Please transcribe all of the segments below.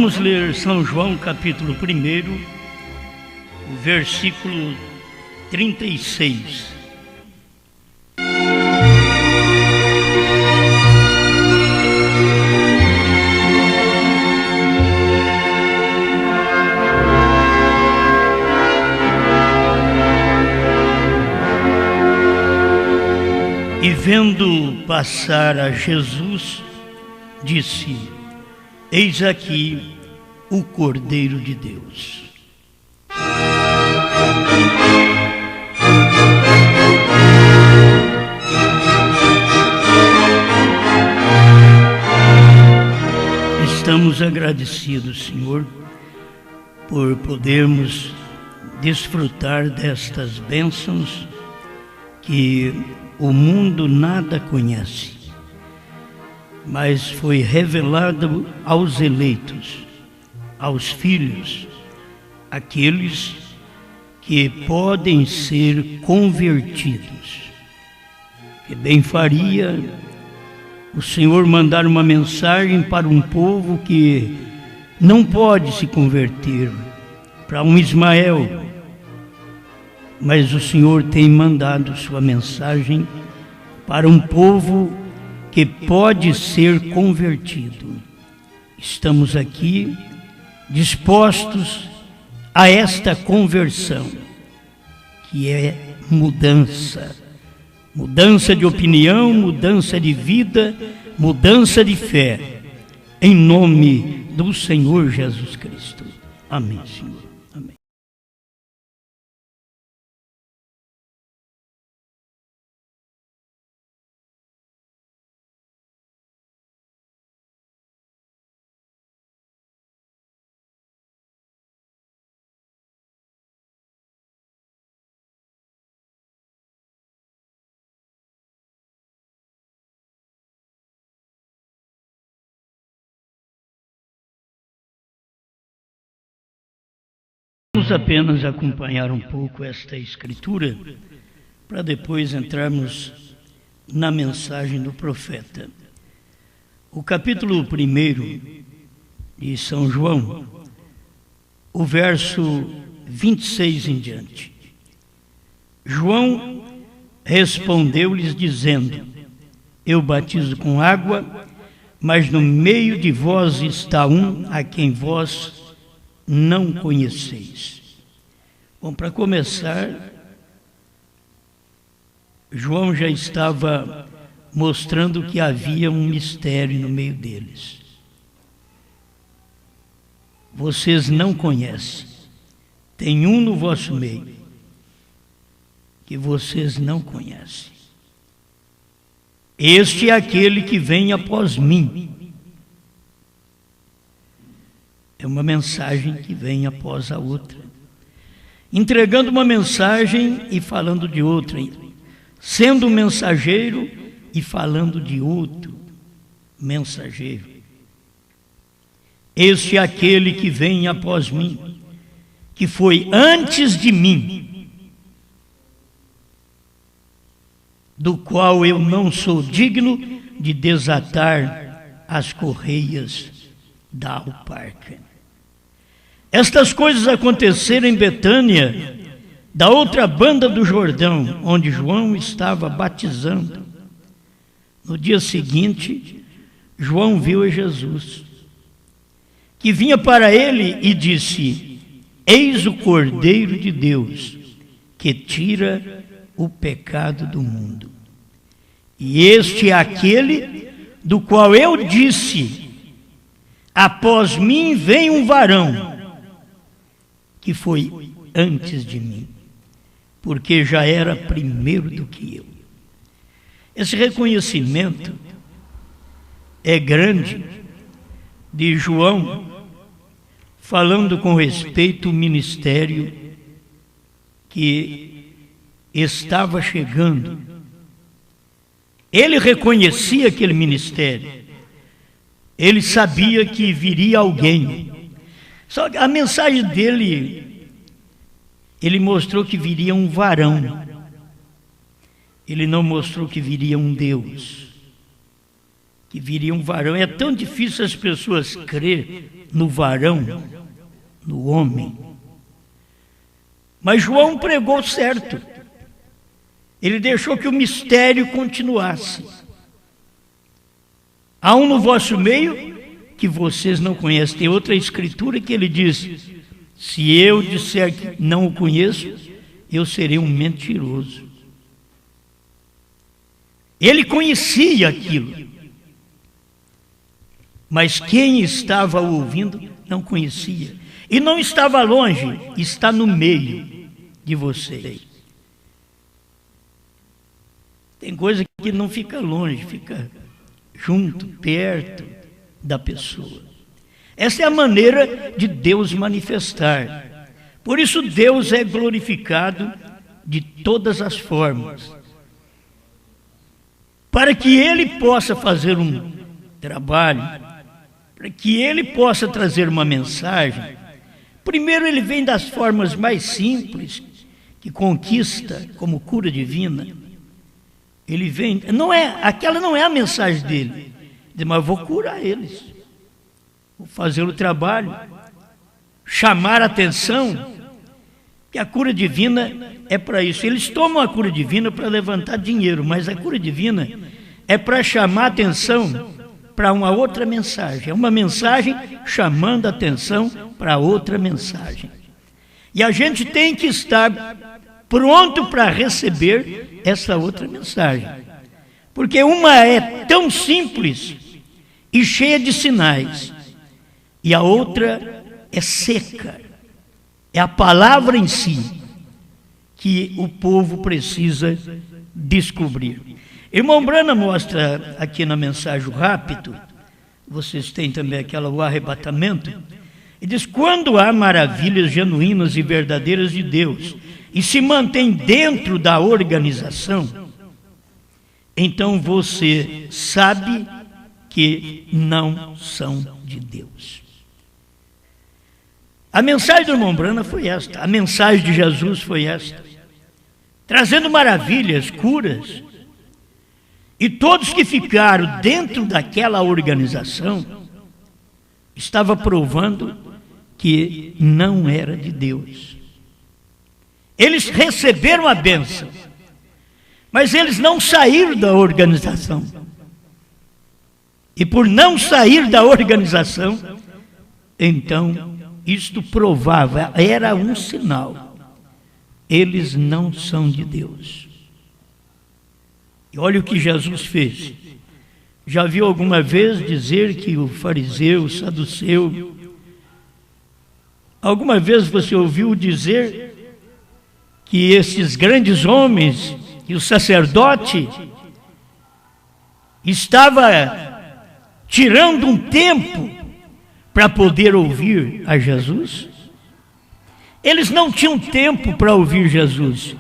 Vamos ler São João capítulo 1, o versículo 36. E vendo passar a Jesus, disse: Eis aqui o Cordeiro de Deus. Estamos agradecidos, Senhor, por podermos desfrutar destas bênçãos que o mundo nada conhece, mas foi revelado aos eleitos, aos filhos, aqueles que podem ser convertidos. Que bem faria o Senhor mandar uma mensagem para um povo que não pode se converter, para um Ismael, mas o Senhor tem mandado sua mensagem para um povo que pode ser convertido. Estamos aqui dispostos a esta conversão, que é mudança. Mudança de opinião, mudança de vida, mudança de fé. Em nome do Senhor Jesus Cristo. Amém, Senhor. Amém. Vamos apenas acompanhar um pouco esta escritura para depois entrarmos na mensagem do profeta. O capítulo 1 de São João, o verso 26 em diante. João respondeu-lhes dizendo: Eu batizo com água, mas no meio de vós está um a quem vós não conheceis. Bom, para começar, João já estava mostrando que havia um mistério no meio deles. Vocês não conhecem. Tem um no vosso meio que vocês não conhecem. Este é aquele que vem após mim. É uma mensagem que vem após a outra, entregando uma mensagem e falando de outra, sendo um mensageiro e falando de outro mensageiro. Este é aquele que vem após mim, que foi antes de mim, do qual eu não sou digno de desatar as correias da alparca. Estas coisas aconteceram em Betânia, da outra banda do Jordão, onde João estava batizando. No dia seguinte, João viu a Jesus, que vinha para ele e disse: Eis o Cordeiro de Deus, que tira o pecado do mundo. E este é aquele do qual eu disse: Após mim vem um varão, que foi antes de mim, porque já era primeiro do que eu. Esse reconhecimento é grande de João, falando com respeito ao ministério que estava chegando. Ele reconhecia aquele ministério, ele sabia que viria alguém. Só que a mensagem dele, ele mostrou que viria um varão. Ele não mostrou que viria um Deus. que viria um varão. É tão difícil as pessoas crer no varão, no homem. Mas João pregou certo. Ele deixou que o mistério continuasse. Há um no vosso meio que vocês não conhecem. Tem outra escritura que ele diz: se eu disser que não o conheço, eu serei um mentiroso. Ele conhecia aquilo, mas quem estava ouvindo não conhecia. E não estava longe, está no meio de vocês. Tem coisa que não fica longe, fica junto, perto da pessoa. Essa é a maneira de Deus manifestar. Por isso Deus é glorificado de todas as formas. Para que Ele possa fazer um trabalho, para que Ele possa trazer uma mensagem, primeiro Ele vem das formas mais simples, que conquista como cura divina. Ele vem, aquela não é a mensagem dele. Diz, mas eu vou curar eles. Vou fazer o trabalho, chamar a atenção, que a cura divina é para isso. Eles tomam a cura divina para levantar dinheiro, mas a cura divina é para chamar a atenção para uma outra mensagem. É uma mensagem chamando a atenção para outra mensagem. E a gente tem que estar pronto para receber essa outra mensagem. Porque uma é tão simples e cheia de sinais, e a outra é seca. É a palavra em si que o povo precisa descobrir. Irmão Branham mostra aqui na mensagem o rápido, vocês têm também aquela, o arrebatamento, e diz: quando há maravilhas genuínas e verdadeiras de Deus, e se mantém dentro da organização, então você sabe que não são de Deus. A mensagem do irmão Branham foi esta, a mensagem de Jesus foi esta, trazendo maravilhas, curas, e todos que ficaram dentro daquela organização estavam provando que não era de Deus. Eles receberam a bênção, mas eles não saíram da organização. E por não sair da organização, então isto provava, era um sinal. Eles não são de Deus. E olha o que Jesus fez. Já viu alguma vez dizer que o fariseu, o saduceu, alguma vez você ouviu dizer que esses grandes homens e o sacerdote estava tirando um tempo para poder ouvir a Jesus? Eles não tinham tempo para ouvir Jesus,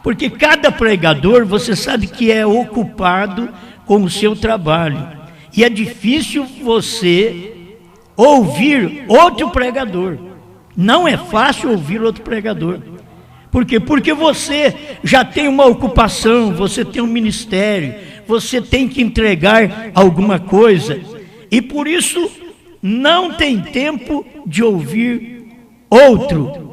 porque cada pregador, você sabe que é ocupado com o seu trabalho, e é difícil você ouvir outro pregador. Não é fácil ouvir outro pregador. Por quê? Porque você já tem uma ocupação, você tem um ministério, você tem que entregar alguma coisa, e por isso não tem tempo de ouvir outro.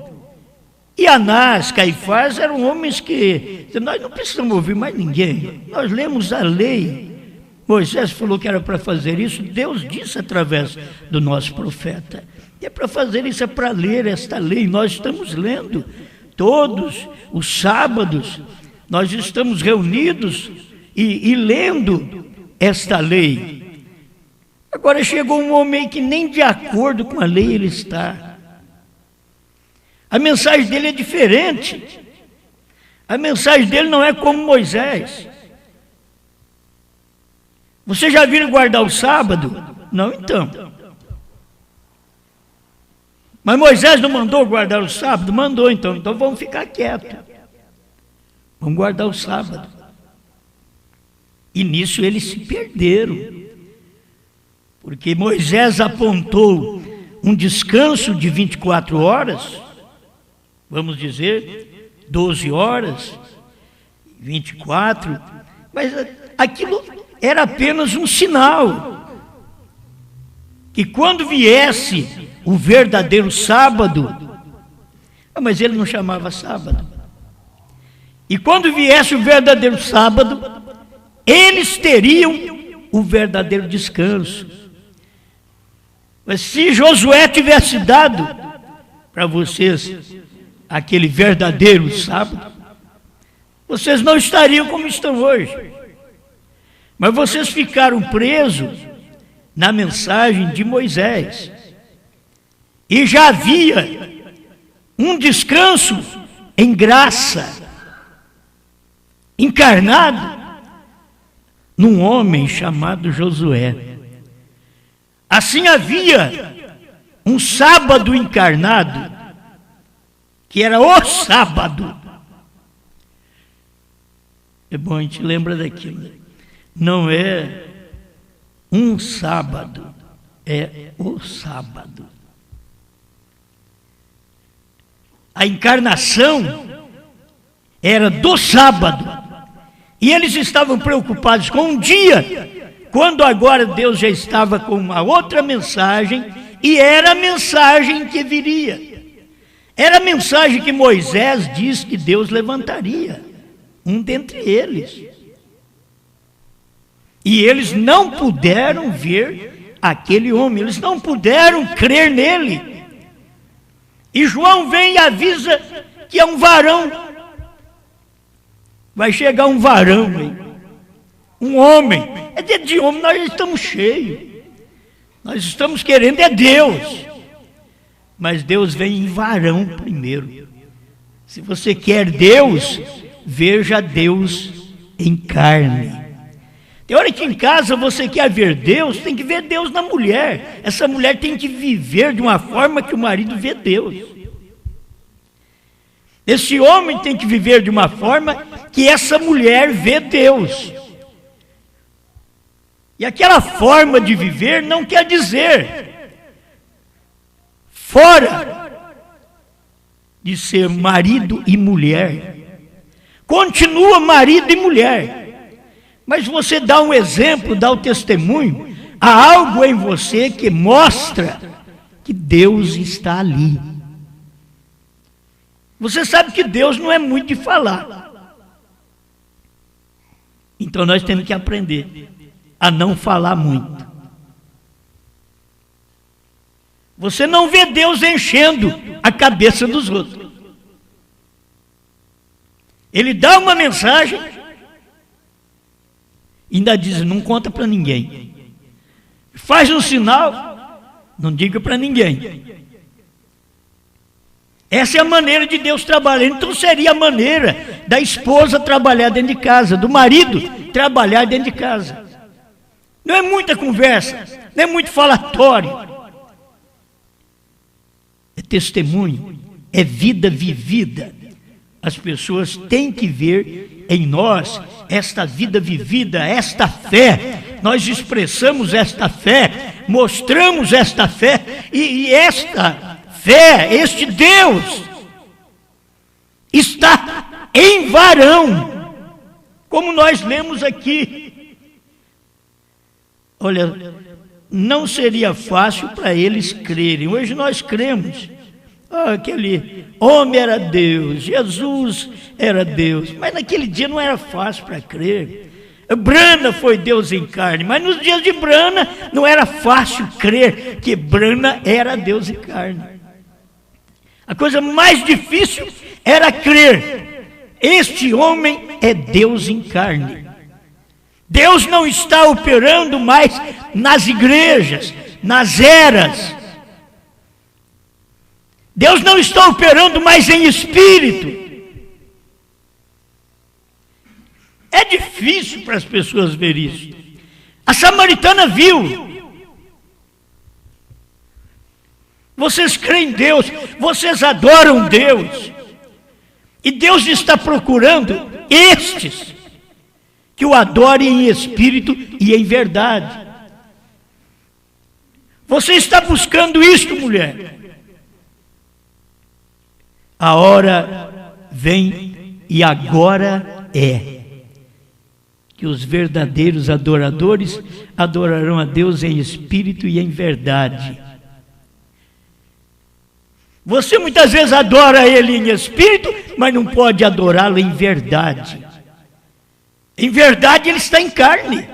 E Anás, Caifás eram homens que nós não precisamos ouvir mais ninguém. Nós lemos a lei. Moisés falou que era para fazer isso. Deus disse através do nosso profeta. E é para fazer isso, é para ler esta lei. Nós estamos lendo todos os sábados. Nós estamos reunidos e lendo esta lei. Agora chegou um homem que nem de acordo com a lei ele está. A mensagem dele é diferente. A mensagem dele não é como Moisés. Você já viram guardar o sábado? Não, então. Mas Moisés não mandou guardar o sábado? Mandou, então. Então vamos ficar quietos. Vamos guardar o sábado. E nisso eles se perderam. Porque Moisés apontou um descanso de 24 horas, vamos dizer, 12 horas, 24, mas aquilo era apenas um sinal. Que quando viesse o verdadeiro sábado, mas ele não chamava sábado. E quando viesse o verdadeiro sábado, eles teriam o verdadeiro descanso. Mas se Josué tivesse dado para vocês aquele verdadeiro sábado, vocês não estariam como estão hoje. Mas vocês ficaram presos na mensagem de Moisés. E já havia um descanso em graça, encarnado num homem chamado Josué. Assim havia um sábado encarnado, que era o sábado. É bom, a gente lembra daquilo. Não é um sábado, é o sábado. A encarnação era do sábado. E eles estavam preocupados com um dia, quando agora Deus já estava com uma outra mensagem, e era a mensagem que viria. Era a mensagem que Moisés diz que Deus levantaria, um dentre eles. E eles não puderam ver aquele homem, eles não puderam crer nele. E João vem e avisa que é um varão. Vai chegar um varão, um homem. É de homem, nós estamos cheios. Nós estamos querendo é Deus. Mas Deus vem em varão primeiro. Se você quer Deus, veja Deus em carne. Tem hora que em casa você quer ver Deus, tem que ver Deus na mulher. Essa mulher tem que viver de uma forma que o marido vê Deus. Esse homem tem que viver de uma forma que essa mulher vê Deus. E aquela forma de viver não quer dizer fora de ser marido e mulher. Continua marido e mulher. Mas você dá um exemplo, dá o testemunho, há algo em você que mostra que Deus está ali. Você sabe que Deus não é muito de falar. Então nós temos que aprender a não falar muito. Você não vê Deus enchendo a cabeça dos outros. Ele dá uma mensagem e ainda diz, não conta para ninguém. Faz um sinal, não diga para ninguém. Essa é a maneira de Deus trabalhar. Então seria a maneira da esposa trabalhar dentro de casa, do marido trabalhar dentro de casa. Não é muita conversa, não é muito falatório. É testemunho, é vida vivida. As pessoas têm que ver em nós esta vida vivida, esta fé. Nós expressamos esta fé, mostramos esta fé, e esta fé, este Deus, está em varão, como nós lemos aqui. Olha, não seria fácil para eles crerem. Hoje nós cremos. Aquele homem era Deus, Jesus era Deus, mas naquele dia não era fácil para crer. Brana foi Deus em carne, mas nos dias de Brana não era fácil crer que Brana era Deus em carne. A coisa mais difícil era crer, este homem é Deus em carne. Deus não está operando mais nas igrejas, nas eras. Deus não está operando mais em espírito. É difícil para as pessoas ver isso. A samaritana viu. Vocês creem em Deus, vocês adoram Deus. E Deus está procurando estes que o adorem em espírito e em verdade. Você está buscando isto, mulher? A hora vem e agora é que que os verdadeiros adoradores adorarão a Deus em espírito e em verdade. Você muitas vezes adora Ele em espírito, mas não pode adorá-lo em verdade. Em verdade Ele está em carne.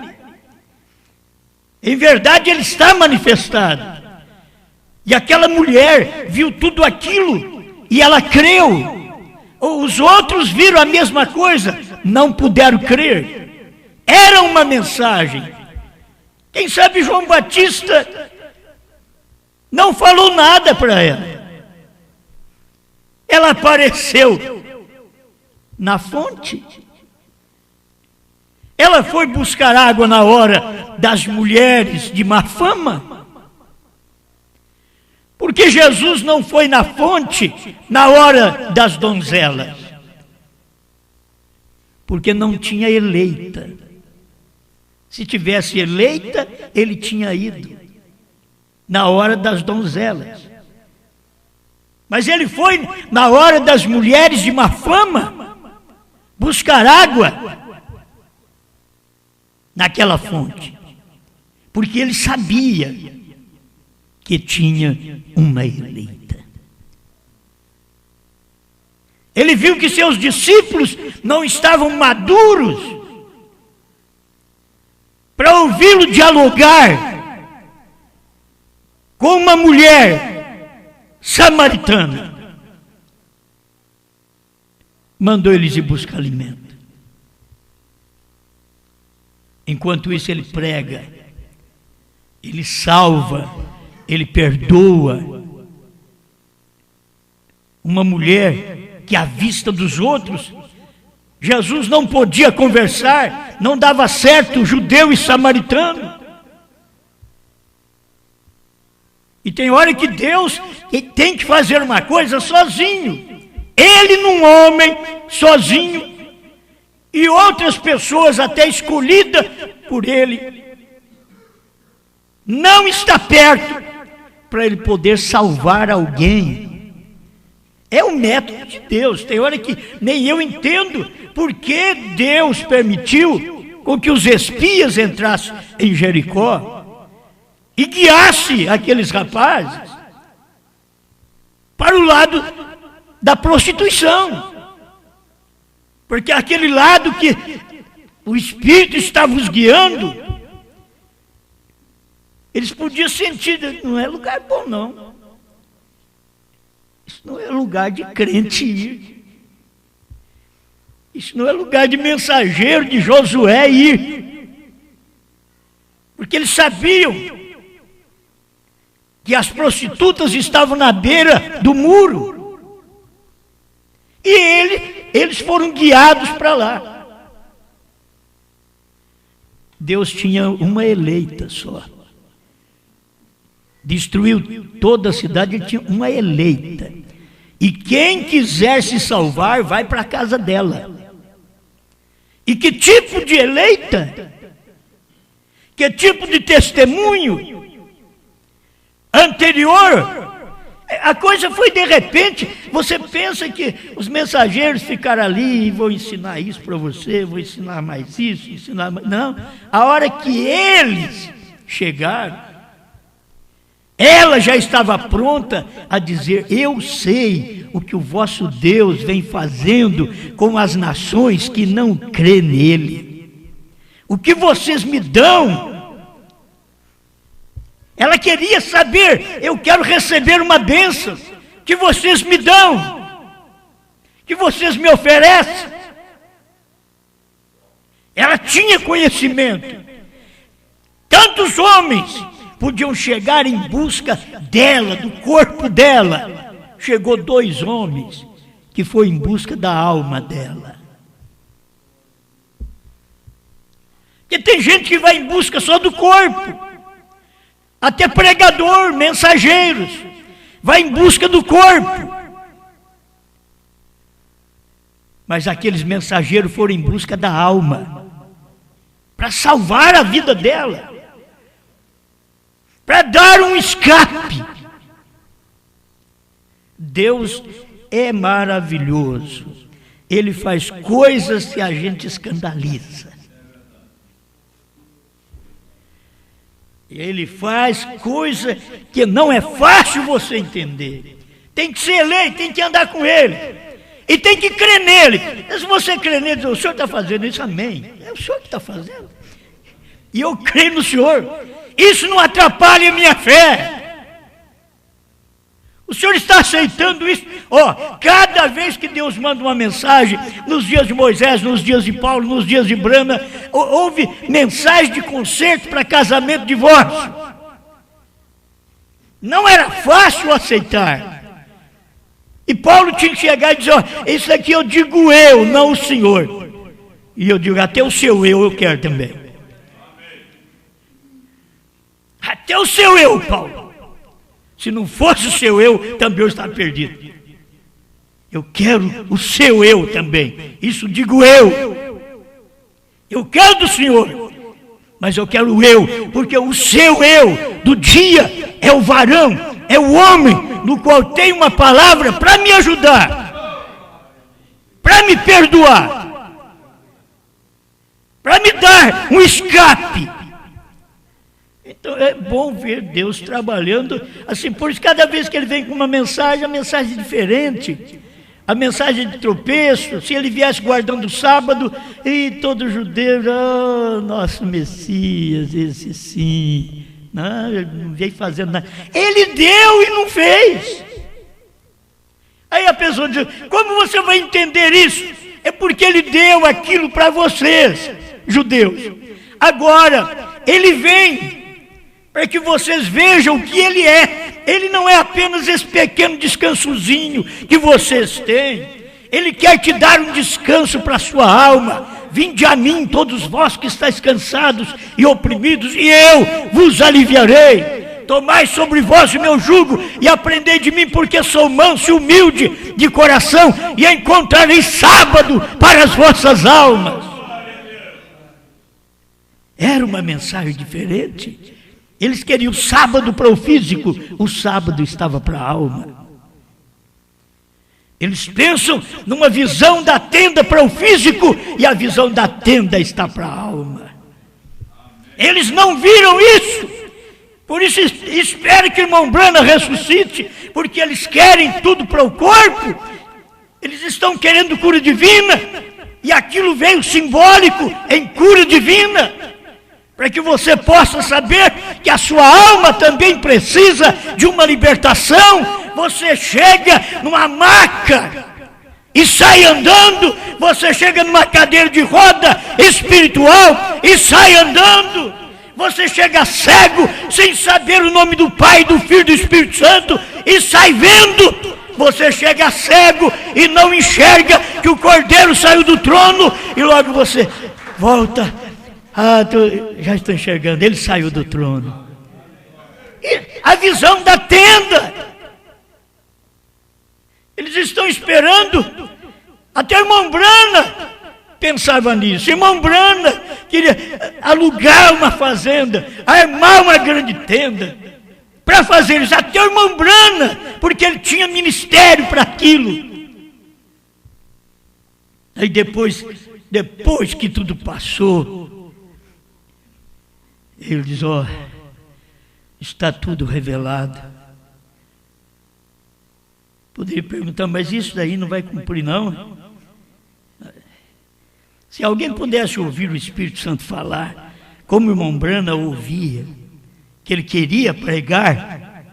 Em verdade Ele está manifestado. E aquela mulher viu tudo aquilo e ela creu. Os outros viram a mesma coisa, não puderam crer. Era uma mensagem. Quem sabe João Batista não falou nada para ela. Ela apareceu na fonte. Ela foi buscar água na hora das mulheres de má fama. Porque Jesus não foi na fonte na hora das donzelas. Porque não tinha eleita. Se tivesse eleita, ele tinha ido na hora das donzelas. Mas ele foi na hora das mulheres de má fama buscar água naquela fonte. Porque ele sabia que tinha uma eleita. Ele viu que seus discípulos não estavam maduros para ouvi-lo dialogar com uma mulher samaritana. Mandou eles ir buscar alimento. Enquanto isso ele prega, ele salva, ele perdoa. Uma mulher que à vista dos outros, Jesus não podia conversar, não dava certo judeu e samaritano. E tem hora que Deus tem que fazer uma coisa sozinho. Ele num homem, sozinho, e outras pessoas até escolhidas por ele, não está perto para ele poder salvar alguém. É o método de Deus. Tem hora que nem eu entendo porque Deus permitiu com que os espias entrassem em Jericó e guiasse aqueles rapazes para o lado da prostituição. Porque aquele lado que o Espírito estava os guiando, eles podiam sentir, não é lugar bom não. Isso não é lugar de crente ir. Isso não é lugar de mensageiro de Josué ir. Porque eles sabiam que as prostitutas estavam na beira do muro. E eles foram guiados para lá. Deus tinha uma eleita só. Destruiu toda a cidade, ele tinha uma eleita. E quem quiser se salvar, vai para a casa dela. E que tipo de eleita? Que tipo de testemunho? Anterior? A coisa foi de repente. Você pensa que os mensageiros ficaram ali e vou ensinar isso para você, vou ensinar mais isso, ensinar mais... Não, a hora que eles chegaram, ela já estava pronta a dizer: eu sei o que o vosso Deus vem fazendo com as nações que não crê nele. O que vocês me dão? Ela queria saber: eu quero receber uma bênção que vocês me dão, que vocês me oferecem. Ela tinha conhecimento. Tantos homens podiam chegar em busca dela, do corpo dela. Chegou 2 homens que foi em busca da alma dela. Porque tem gente que vai em busca só do corpo. Até pregador, mensageiros, vai em busca do corpo. Mas aqueles mensageiros foram em busca da alma, para salvar a vida dela, para dar um escape. Deus é maravilhoso. Ele faz coisas que a gente escandaliza. Ele faz coisa que não é fácil você entender. Tem que ser eleito, tem que andar com ele. E tem que crer nele. E se você crer nele, o Senhor está fazendo isso, amém. É o Senhor que está fazendo. E eu creio no Senhor. Isso não atrapalha a minha fé. O Senhor está aceitando isso? Cada vez que Deus manda uma mensagem, nos dias de Moisés, nos dias de Paulo, nos dias de Brana, houve mensagem de conserto para casamento e divórcio. Não era fácil aceitar. E Paulo tinha que chegar e dizer, isso aqui eu digo eu, não o Senhor. E eu digo, até o seu eu quero também. Até o seu eu, Paulo. Se não fosse o seu eu, também eu estava perdido. Eu quero o seu eu também. Isso digo eu. Eu quero do Senhor. Mas eu quero o eu. Porque o seu eu do dia é o varão, é o homem no qual tem uma palavra para me ajudar. Para me perdoar. Para me dar um escape. Então é bom ver Deus trabalhando assim, por isso cada vez que ele vem com uma mensagem, a mensagem é diferente, a mensagem de tropeço. Se ele viesse guardando o sábado, e todo judeu, nosso Messias, esse sim, não, ele não veio fazendo nada, ele deu e não fez. Aí a pessoa diz, como você vai entender isso? É porque ele deu aquilo para vocês, judeus. Agora, ele vem para que vocês vejam o que ele é. Ele não é apenas esse pequeno descansozinho que vocês têm. Ele quer te dar um descanso para a sua alma. Vinde a mim, todos vós que estáis cansados e oprimidos, e eu vos aliviarei. Tomai sobre vós o meu jugo e aprendei de mim, porque sou manso e humilde de coração, e encontrarei sábado para as vossas almas. Era uma mensagem diferente. Eles queriam sábado para o físico, o sábado estava para a alma. Eles pensam numa visão da tenda para o físico, e a visão da tenda está para a alma. Eles não viram isso. Por isso espero que o irmão Brana ressuscite, porque eles querem tudo para o corpo. Eles estão querendo cura divina, e aquilo veio simbólico em cura divina. Para que você possa saber que a sua alma também precisa de uma libertação. Você chega numa maca e sai andando. Você chega numa cadeira de roda espiritual e sai andando. Você chega cego, sem saber o nome do Pai, do Filho e do Espírito Santo, e sai vendo. Você chega cego e não enxerga que o Cordeiro saiu do trono, e logo você volta. Já estou enxergando, ele saiu do trono. E a visão da tenda. Eles estão esperando. Até o irmão Brana pensava nisso. O irmão Brana queria alugar uma fazenda, armar uma grande tenda para fazer isso. Até o irmão Brana, porque ele tinha ministério para aquilo. Aí depois que tudo passou, ele diz, está tudo revelado. Poderia perguntar, mas isso daí não vai cumprir não? Se alguém pudesse ouvir o Espírito Santo falar, como o irmão Brana ouvia, que ele queria pregar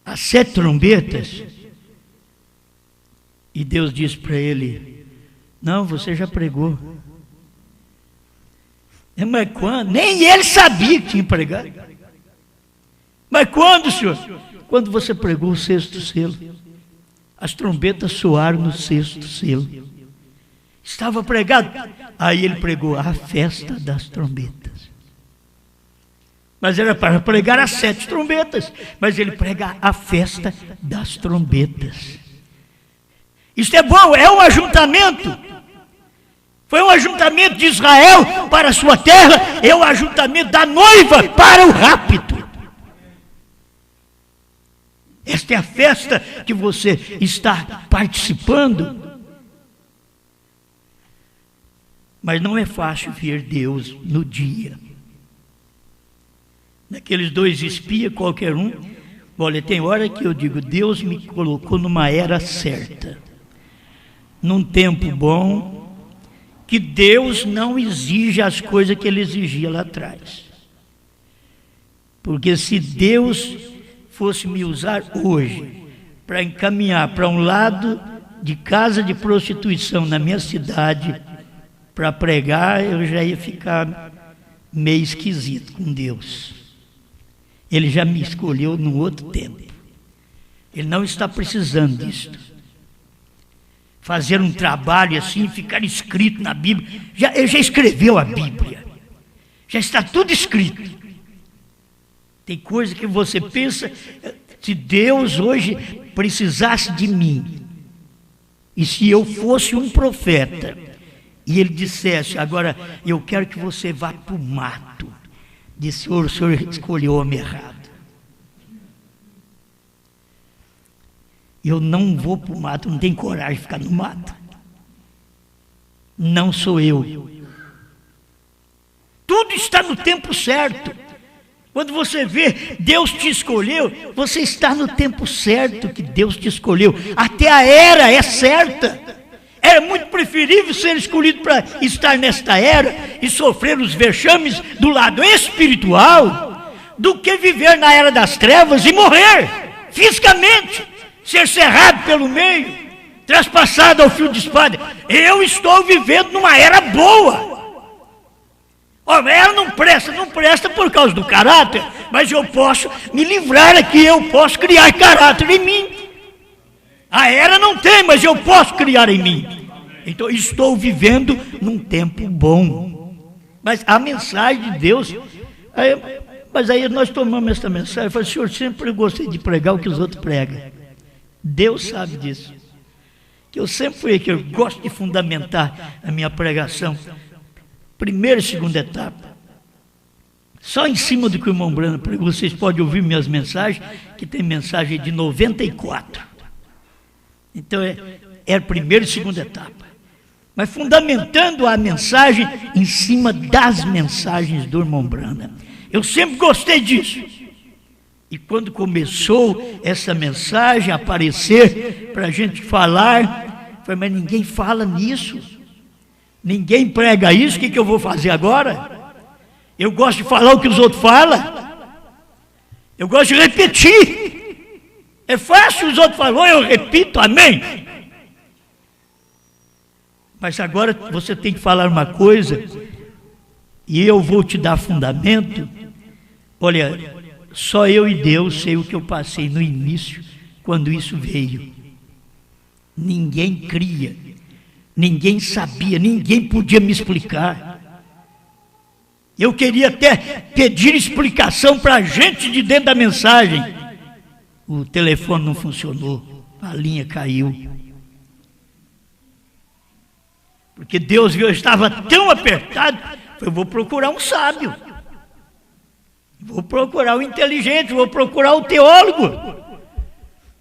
as 7 trombetas, e Deus disse para ele, não, você já pregou. Mas quando? Nem ele sabia que tinha pregado. Mas quando, senhor? Quando você pregou o 6º selo. As trombetas soaram no 6º selo. Estava pregado. Aí ele pregou a festa das trombetas. Mas era para pregar as 7 trombetas. Mas ele prega a festa das trombetas. Isso é bom, é um ajuntamento. Foi um ajuntamento de Israel para a sua terra, é o ajuntamento da noiva para o rapto. Esta é a festa que você está participando. Mas não é fácil ver Deus no dia. naqueles 2 espias, qualquer um. Olha, tem hora que eu digo, Deus me colocou numa era certa, num tempo bom, que Deus não exige as coisas que Ele exigia lá atrás. Porque se Deus fosse me usar hoje para encaminhar para um lado de casa de prostituição na minha cidade, para pregar, eu já ia ficar meio esquisito com Deus. Ele já me escolheu num outro tempo. Ele não está precisando disso. Fazer um trabalho assim, ficar escrito na Bíblia. Ele já escreveu a Bíblia. Já está tudo escrito. Tem coisa que você pensa, se Deus hoje precisasse de mim, e se eu fosse um profeta, e Ele dissesse, agora eu quero que você vá para o mato, disse, o senhor escolheu o homem errado. Eu não vou para o mato, não tenho coragem de ficar no mato. Não sou eu. Tudo está no tempo certo. Quando você vê Deus te escolheu, você está no tempo certo que Deus te escolheu. Até a era é certa. É muito preferível ser escolhido para estar nesta era e sofrer os vexames do lado espiritual do que viver na era das trevas e morrer fisicamente, ser cerrado pelo meio, traspassado ao fio de espada. Eu estou vivendo numa era boa. Ela não presta por causa do caráter, mas eu posso me livrar aqui, eu posso criar caráter em mim. A era não tem, mas eu posso criar em mim. Então estou vivendo num tempo bom. Mas a mensagem de Deus, mas aí nós tomamos essa mensagem, eu falei, senhor, sempre gostei de pregar o que os outros pregam. Deus sabe disso. Que eu sempre fui que eu gosto de fundamentar a minha pregação. Primeira e segunda etapa. Só em cima do que o irmão Brando pregou, vocês podem ouvir minhas mensagens, que tem mensagem de 94. Então é a primeira e segunda etapa. Mas fundamentando a mensagem em cima das mensagens do irmão Brando. Eu sempre gostei disso. E quando começou essa mensagem a aparecer para a gente falar, eu falei, mas ninguém fala nisso. Ninguém prega isso, o que eu vou fazer agora? Eu gosto de falar o que os outros falam. Eu gosto de repetir. É fácil, os outros falam, eu repito, amém. Mas agora você tem que falar uma coisa, e eu vou te dar fundamento. Olha, só eu e Deus sei o que eu passei no início, quando isso veio. Ninguém cria. Ninguém sabia, ninguém podia me explicar. Eu queria até pedir explicação para a gente de dentro da mensagem. O telefone não funcionou, a linha caiu. Porque Deus viu, eu estava tão apertado, eu vou procurar um sábio. Vou procurar o inteligente, vou procurar o teólogo.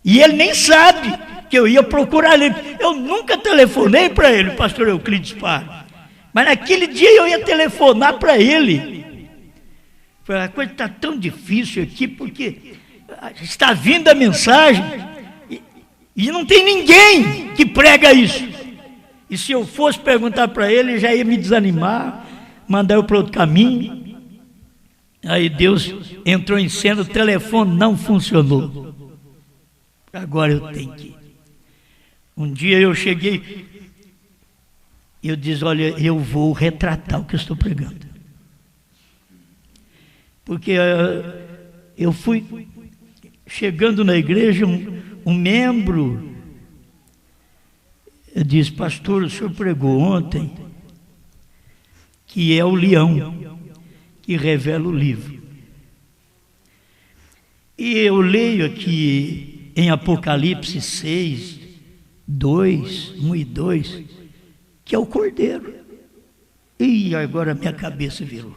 E ele nem sabe que eu ia procurar ele. Eu nunca telefonei para ele, pastor Euclides Parra. Mas naquele dia eu ia telefonar para ele. A coisa está tão difícil aqui, porque está vindo a mensagem e não tem ninguém que prega isso. E se eu fosse perguntar para ele, já ia me desanimar, mandar eu para outro caminho. Aí Deus entrou em cena, o telefone não funcionou. Agora eu tenho que ir. Um dia eu cheguei, eu disse, olha, eu vou retratar o que eu estou pregando. Porque eu fui chegando na igreja, um membro, eu disse, pastor, o senhor pregou ontem que é o leão que revela o livro. E eu leio aqui em Apocalipse 6, 2, 1 e 2, que é o cordeiro. E agora minha cabeça virou.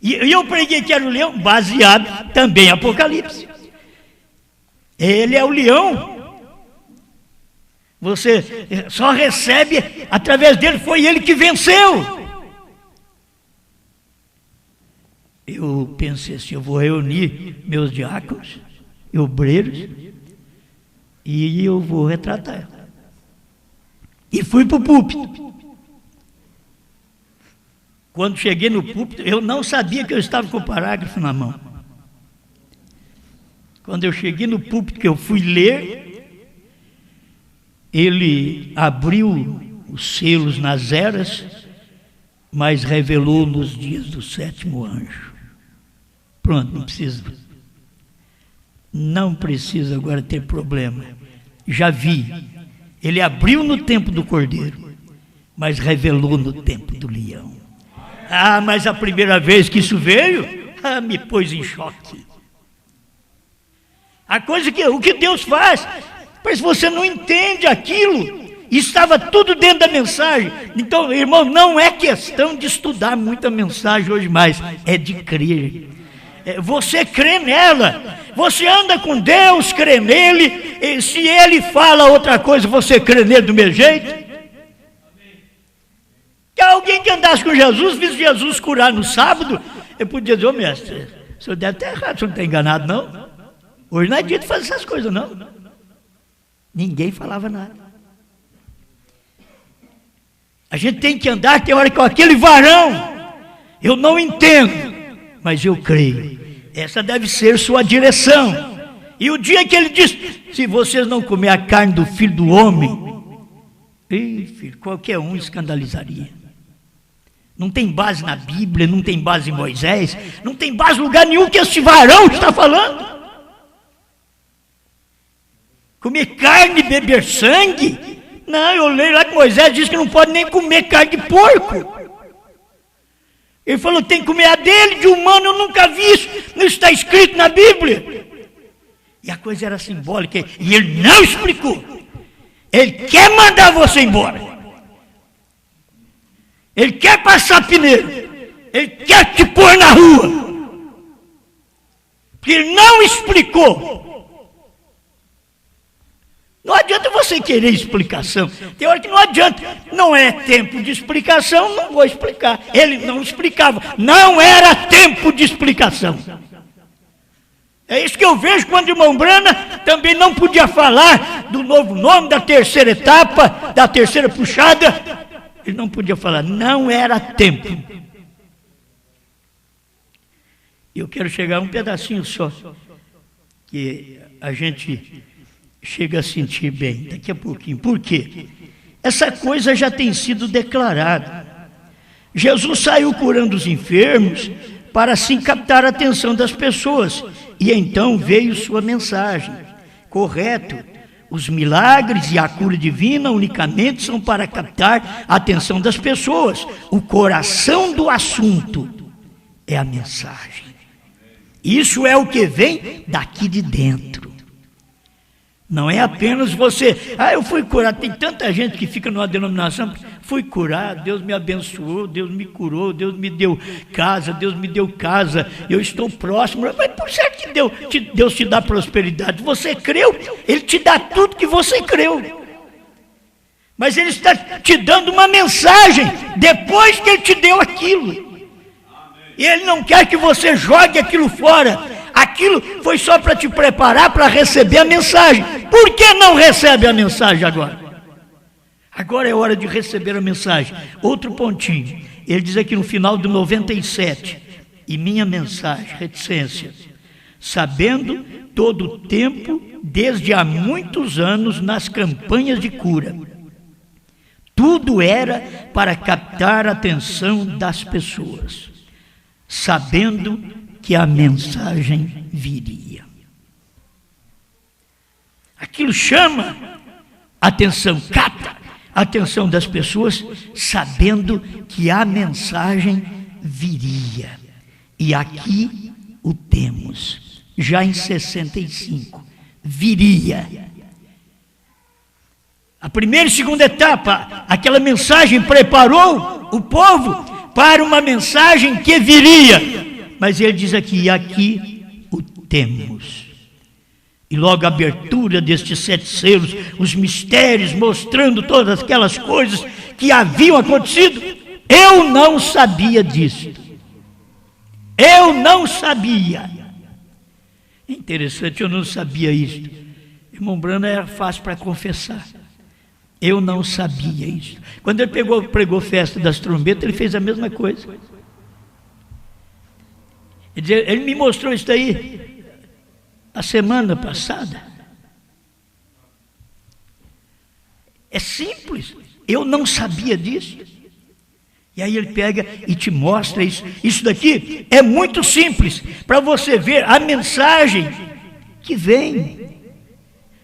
E eu preguei que era o leão, baseado também em Apocalipse. Ele é o leão. Você só recebe, através dele foi ele que venceu. Eu pensei assim, eu vou reunir meus diáconos e obreiros e eu vou retratar ela. E fui para o púlpito. Quando cheguei no púlpito, eu não sabia que eu estava com o parágrafo na mão. Quando eu cheguei no púlpito, que eu fui ler, ele abriu os selos nas eras, mas revelou nos dias do sétimo anjo. Pronto, não precisa agora ter problema. Já vi. Ele abriu no tempo do cordeiro, mas revelou no tempo do leão. Ah, mas a primeira vez que isso veio, me pôs em choque. A coisa o que Deus faz, mas você não entende aquilo. Estava tudo dentro da mensagem. Então, irmão, não é questão de estudar muita mensagem hoje mais, é de crer. Você crê nela, você anda com Deus, crê nele, e se ele fala outra coisa, você crê nele do mesmo jeito? Que alguém que andasse com Jesus, visse Jesus curar no sábado, eu podia dizer, mestre, o senhor deve estar errado, o senhor não está enganado não? Hoje não é dia de fazer essas coisas não. Ninguém falava nada. A gente tem que andar, tem hora que aquele varão, eu não entendo, mas eu creio. Essa deve ser sua direção. E o dia que ele diz, se vocês não comer a carne do Filho do Homem, filho, qualquer um escandalizaria. Não tem base na Bíblia, não tem base em Moisés, não tem base em lugar nenhum que esse varão está falando. Comer carne e beber sangue? Não, eu leio lá que Moisés diz que não pode nem comer carne de porco. Ele falou, tem que comer a dele, de humano eu nunca vi isso, não está escrito na Bíblia. E a coisa era simbólica, e ele não explicou. Ele quer mandar você embora. Ele quer passar pneu. Ele quer te pôr na rua. Porque ele não explicou. Não adianta você querer explicação. Tem hora que não adianta. Não é tempo de explicação, não vou explicar. Ele não explicava. Não era tempo de explicação. É isso que eu vejo quando o irmão Brana também não podia falar do novo nome, da terceira etapa, da terceira puxada. Ele não podia falar. Não era tempo. Eu quero chegar a um pedacinho só. Que a gente chega a sentir bem daqui a pouquinho. Por quê? Essa coisa já tem sido declarada. Jesus saiu curando os enfermos para assim captar a atenção das pessoas. E então veio sua mensagem. Correto. Os milagres e a cura divina unicamente são para captar a atenção das pessoas. O coração do assunto é a mensagem. Isso é o que vem daqui de dentro. Não é apenas você, eu fui curado. Tem tanta gente que fica numa denominação, fui curado, Deus me abençoou, Deus me curou, Deus me deu casa, eu estou próximo. Mas por certo que Deus te dá prosperidade, você creu, Ele te dá tudo que você creu. Mas Ele está te dando uma mensagem, depois que Ele te deu aquilo. E Ele não quer que você jogue aquilo fora. Aquilo foi só para te preparar para receber a mensagem. Por que não recebe a mensagem agora? Agora é hora de receber a mensagem. Outro pontinho. Ele diz aqui no final do 97. E minha mensagem, reticência. Sabendo todo o tempo, desde há muitos anos, nas campanhas de cura. Tudo era para captar a atenção das pessoas. Sabendo que a mensagem viria. Aquilo chama a atenção, capta a atenção das pessoas, sabendo que a mensagem viria. E aqui o temos, já em 65, viria. A primeira e segunda etapa, aquela mensagem preparou o povo para uma mensagem que viria. Mas ele diz aqui o temos. E logo a abertura destes 7 selos, os mistérios mostrando todas aquelas coisas que haviam acontecido, eu não sabia disso. Eu não sabia. É interessante, eu não sabia isso. Irmão Branham era fácil para confessar. Eu não sabia isso. Quando ele pregou Festa das Trombetas, ele fez a mesma coisa. Ele me mostrou isso daí a semana passada. É simples. Eu não sabia disso. E aí ele pega e te mostra isso. Isso daqui é muito simples para você ver a mensagem que vem,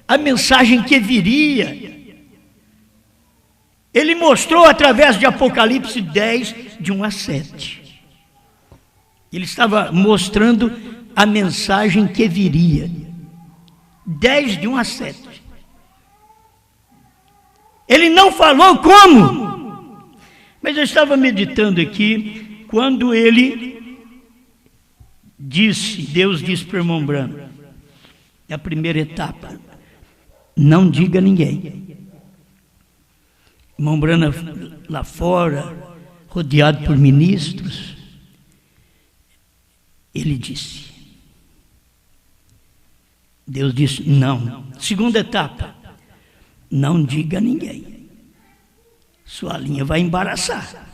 a mensagem que viria. Ele mostrou através de Apocalipse 10, de 1 a 7. Ele estava mostrando a mensagem que viria. 10, de 1 a 7. Ele não falou como. Mas eu estava meditando aqui, quando ele disse, Deus disse para o irmão Branham, a primeira etapa, não diga a ninguém. Irmão Branham lá fora, rodeado por ministros, ele disse, Deus disse, não. Segunda etapa, não diga a ninguém. Sua linha vai embaraçar.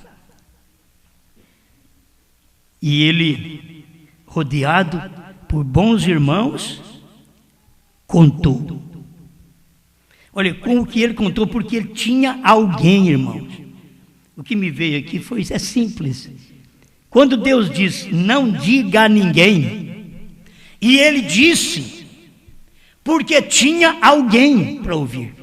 E ele, rodeado por bons irmãos, contou. Olha, com o que ele contou, porque ele tinha alguém, irmãos. O que me veio aqui é simples. Quando Deus diz, não diga a ninguém, e ele disse, porque tinha alguém para ouvir.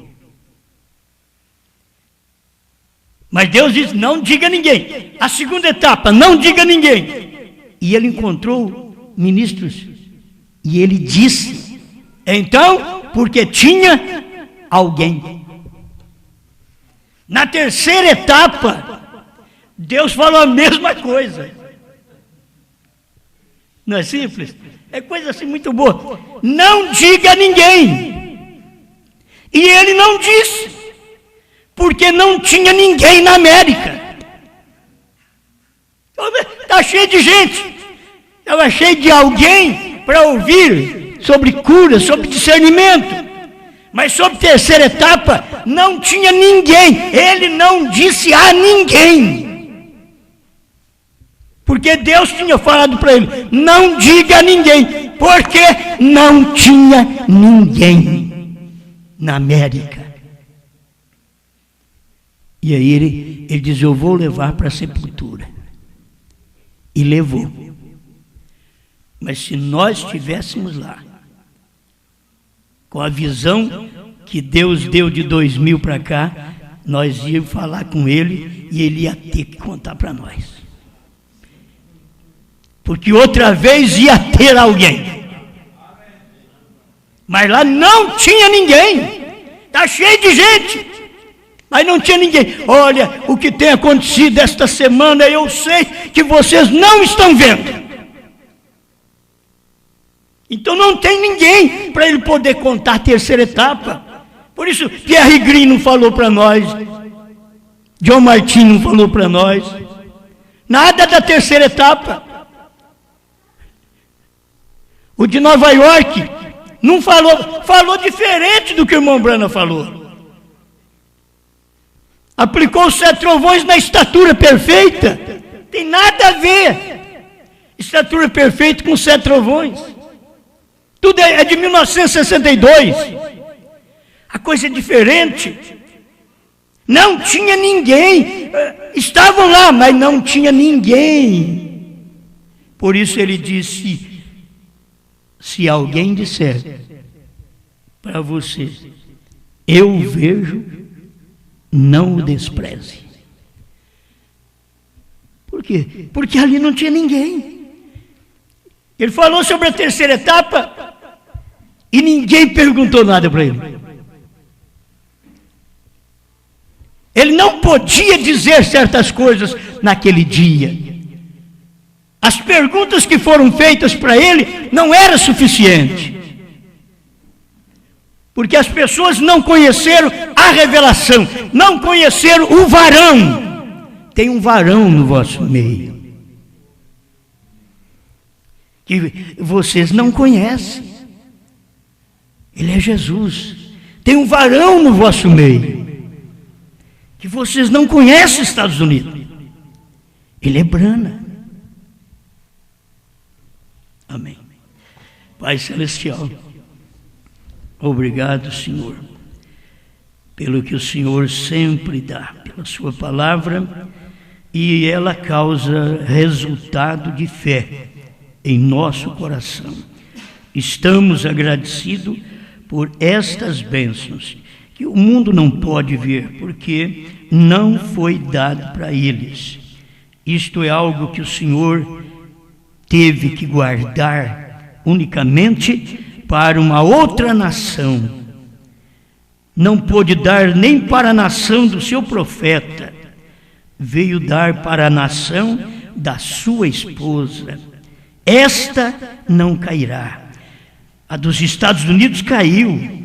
Mas Deus diz, não diga a ninguém. A segunda etapa, não diga a ninguém. E ele encontrou ministros. E ele disse, então, porque tinha alguém. Na terceira etapa, Deus falou a mesma coisa. Não é simples? É coisa assim muito boa. Não diga a ninguém. E ele não disse. Porque não tinha ninguém na América. Está cheio de gente. Estava cheio de alguém para ouvir sobre cura, sobre discernimento. Mas sobre terceira etapa, não tinha ninguém. Ele não disse a ninguém. Porque Deus tinha falado para ele, não diga a ninguém. Porque não tinha ninguém na América. E aí ele diz, eu vou levar para a sepultura. E levou. Mas se nós estivéssemos lá, com a visão que Deus deu de 2000 para cá, nós íamos falar com ele e ele ia ter que contar para nós. Porque outra vez ia ter alguém. Mas lá não tinha ninguém. Está cheio de gente. Mas não tinha ninguém. Olha, o que tem acontecido esta semana, eu sei que vocês não estão vendo. Então não tem ninguém para ele poder contar a terceira etapa. Por isso, Pierre Green não falou para nós. John Martin não falou para nós. Nada da terceira etapa. O de Nova York não falou diferente do que o irmão Branham falou. Aplicou os 7 trovões na estatura perfeita. Tem nada a ver. Estatura perfeita com 7 trovões. Tudo é de 1962. A coisa é diferente. Não tinha ninguém. Estavam lá, mas não tinha ninguém. Por isso ele disse, se alguém disser para você, eu vejo, não o despreze. Por quê? Porque ali não tinha ninguém. Ele falou sobre a terceira etapa e ninguém perguntou nada para ele. Ele não podia dizer certas coisas naquele dia. As perguntas que foram feitas para ele não eram suficientes. Porque as pessoas não conheceram a revelação, não conheceram o varão. Tem um varão no vosso meio. que vocês não conhecem. Ele é Jesus. Tem um varão no vosso meio que vocês não conhecem, Estados Unidos. Ele é Brana. Amém. Pai Celestial, obrigado, Senhor, pelo que o Senhor sempre dá, pela sua palavra, e ela causa resultado de fé em nosso coração. Estamos agradecidos por estas bênçãos, que o mundo não pode ver, porque não foi dado para eles. Isto é algo que o Senhor teve que guardar unicamente para uma outra nação. Não pôde dar nem para a nação do seu profeta, veio dar para a nação da sua esposa. Esta não cairá. A dos Estados Unidos caiu.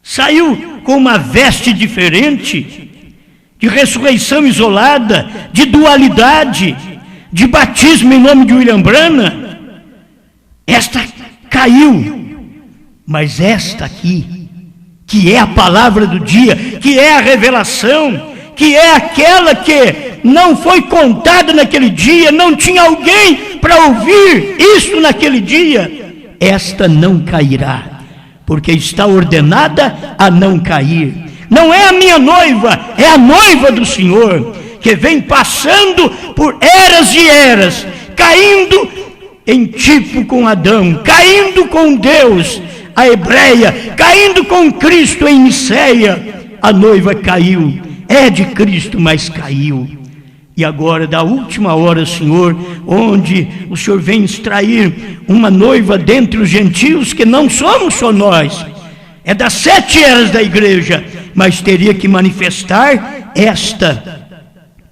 Saiu com uma veste diferente, de ressurreição isolada, de dualidade, de batismo em nome de William Branham. Esta caiu, mas esta aqui, que é a palavra do dia, que é a revelação, que é aquela que não foi contada naquele dia, não tinha alguém para ouvir isso naquele dia, esta não cairá, porque está ordenada a não cair. Não é a minha noiva, é a noiva do Senhor, que vem passando por eras e eras, caindo em tipo com Adão, caindo com Deus, a hebreia, caindo com Cristo em Niceia. A noiva caiu, é de Cristo, mas caiu. E agora, da última hora, Senhor, onde o Senhor vem extrair uma noiva dentre os gentios, que não somos só nós, é das 7 eras da igreja, mas teria que manifestar esta,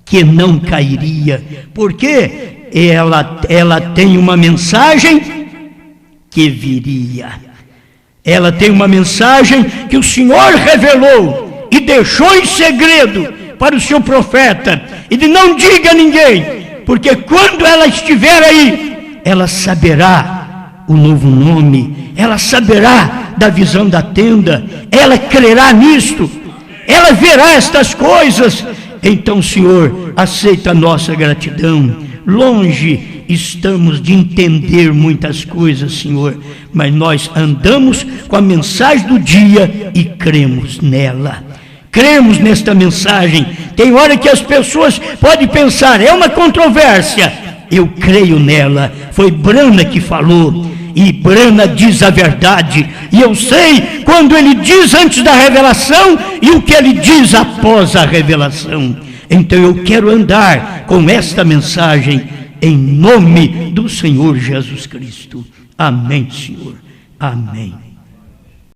que não cairia, porque ela tem uma mensagem que viria. Ela tem uma mensagem que o Senhor revelou e deixou em segredo para o seu profeta. Ele não diga a ninguém, porque quando ela estiver aí, ela saberá o novo nome, ela saberá da visão da tenda, ela crerá nisto, ela verá estas coisas. Então, Senhor, aceita a nossa gratidão. Longe estamos de entender muitas coisas, Senhor, mas nós andamos com a mensagem do dia e cremos nela. Cremos nesta mensagem. Tem hora que as pessoas podem pensar, é uma controvérsia. Eu creio nela. Foi Branham que falou, e Branham diz a verdade, e eu sei quando ele diz antes da revelação e o que ele diz após a revelação. Então eu quero andar com esta mensagem em nome do Senhor Jesus Cristo. Amém, Senhor. Amém.